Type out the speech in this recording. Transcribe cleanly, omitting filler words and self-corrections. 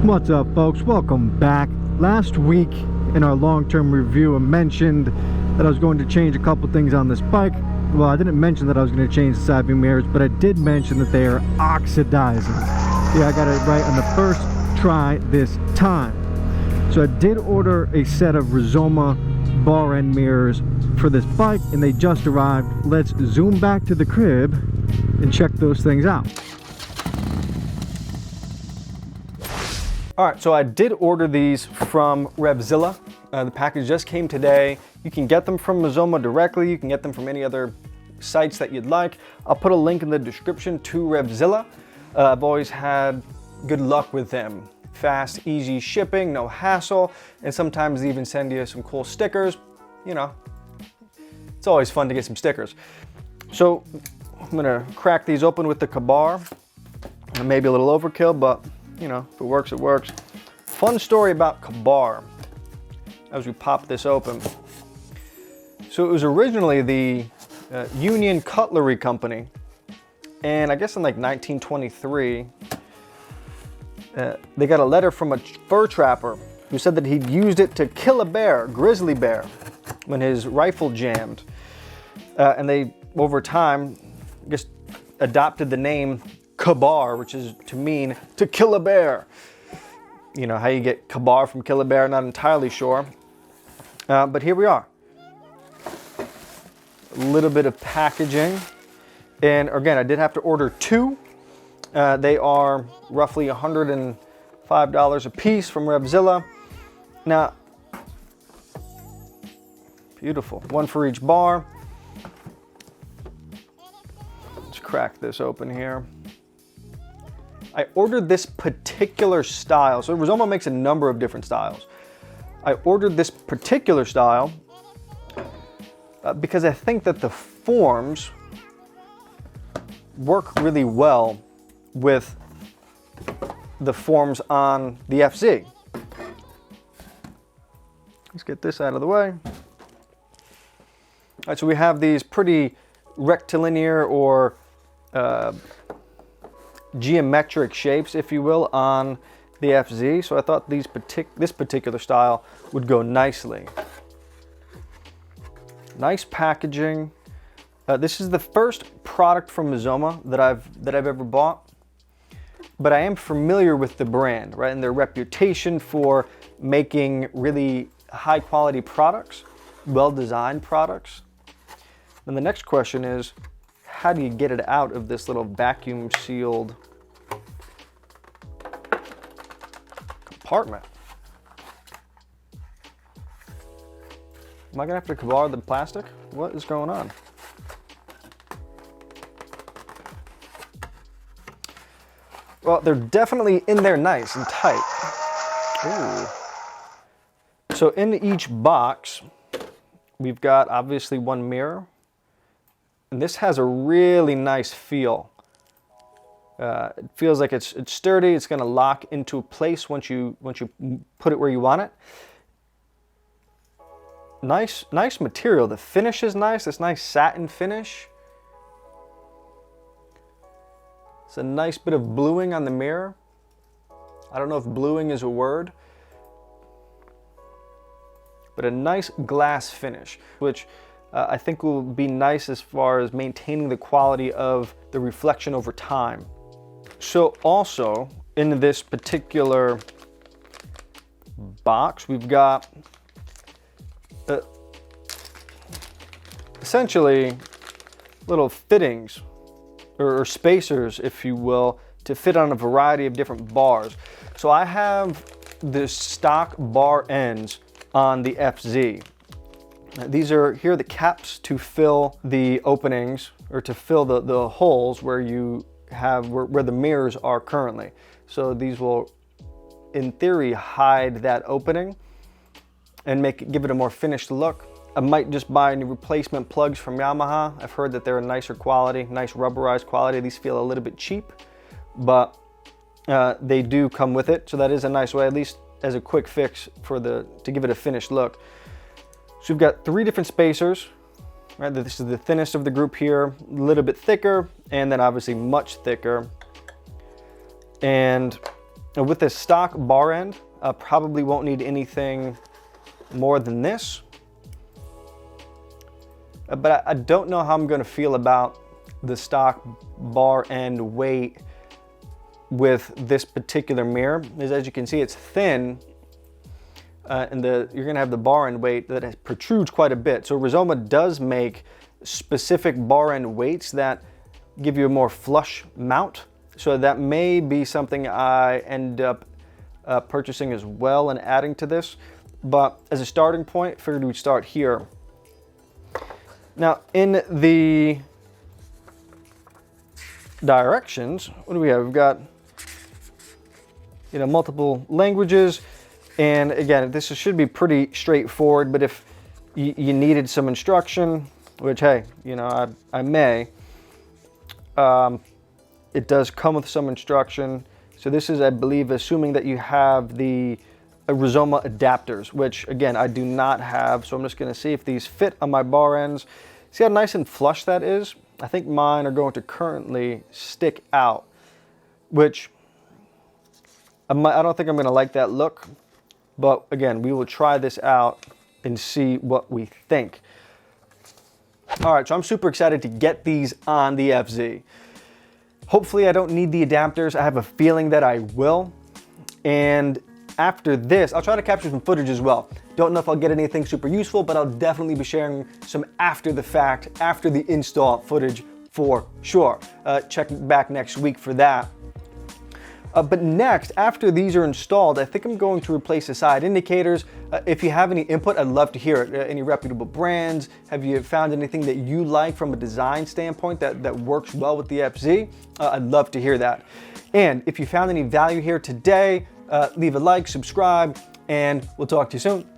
What's up, folks? Welcome back. Last week in our long-term review, I mentioned that I was going to change a couple things on this bike. Well, I didn't mention that I was going to change the side view mirrors, but I did mention that they are oxidizing. Yeah, I got it right on the first try this time. So I did order a set of Rizoma bar end mirrors for this bike, and they just arrived. Let's zoom back to the crib and check those things out. Alright, so I did order these from Revzilla. The package just came today. You can get them from Rizoma directly. You can get them from any other sites that you'd like. I'll put a link in the description to Revzilla. I've always had good luck with them. Fast, easy shipping, no hassle, and sometimes they even send you some cool stickers. You know, it's always fun to get some stickers. So I'm gonna crack these open with the Kabar. Maybe a little overkill, but you know, if it works, it works. Fun story about Kabar as we pop this open. So it was originally the Union Cutlery Company, and I guess in like 1923, they got a letter from a fur trapper who said that he'd used it to kill a bear, grizzly bear, when his rifle jammed. And they, over time, just adopted the name Kabar, which is to mean to kill a bear. You know, how you get Kabar from kill a bear, not entirely sure. But here we are. A little bit of packaging. And again, I did have to order two. They are roughly $105 a piece from Revzilla. Now, beautiful. One for each bar. Let's crack this open here. I ordered this particular style. So Rizoma makes a number of different styles. I ordered this particular style because I think that the forms work really well with the forms on the FZ. Let's get this out of the way. All right, so we have these pretty rectilinear or geometric shapes, if you will, on the FZ. So I thought this particular style would go nicely. Nice packaging. This is the first product from Rizoma that I've ever bought, but I am familiar with the brand, right, and their reputation for making really high quality products, well-designed products. And the next question is, how do you get it out of this little vacuum sealed compartment? Am I gonna have to Kabar the plastic? What is going on? Well, they're definitely in there nice and tight. Ooh. So in each box, we've got obviously one mirror. And this has a really nice feel. It feels like it's sturdy. It's going to lock into place once you put it where you want it. Nice material. The finish is nice. This nice satin finish. It's a nice bit of bluing on the mirror. I don't know if bluing is a word, but a nice glass finish, which I think will be nice as far as maintaining the quality of the reflection over time. So also in this particular box, we've got essentially little fittings or spacers, if you will, to fit on a variety of different bars. So I have the stock bar ends on the FZ. These are the caps to fill the openings, or to fill the holes where you have where the mirrors are currently. So these will, in theory, hide that opening and give it a more finished look. I might just buy new replacement plugs from Yamaha. I've heard that they're a nicer quality, nice rubberized quality. These feel a little bit cheap, but they do come with it. So that is a nice way, at least as a quick fix to give it a finished look. So we've got 3 different spacers, right? This is the thinnest of the group here, a little bit thicker, and then obviously much thicker. And Now with this stock bar end, probably won't need anything more than this. But I don't know how I'm going to feel about the stock bar end weight with this particular mirror. As you can see, it's thin, and you're going to have the bar end weight that protrudes quite a bit. So Rizoma does make specific bar end weights that give you a more flush mount. So that may be something I end up purchasing as well and adding to this. But as a starting point, figured we'd start here. Now in the directions, what do we have? We've got, multiple languages. And again, this should be pretty straightforward, but if you needed some instruction, which, hey, I may, it does come with some instruction. So this is, I believe, assuming that you have the Rizoma adapters, which again, I do not have. So I'm just going to see if these fit on my bar ends. See how nice and flush that is? I think mine are going to currently stick out, which I don't think I'm going to like that look. But again, we will try this out and see what we think. All right, so I'm super excited to get these on the FZ. Hopefully I don't need the adapters. I have a feeling that I will. And after this, I'll try to capture some footage as well. Don't know if I'll get anything super useful, but I'll definitely be sharing some after the fact, after the install footage for sure. Check back next week for that. But next, after these are installed, I think I'm going to replace the side indicators. If you have any input, I'd love to hear it. Any reputable brands? Have you found anything that you like from a design standpoint that works well with the FZ? I'd love to hear that. And if you found any value here today, leave a like, subscribe, and we'll talk to you soon.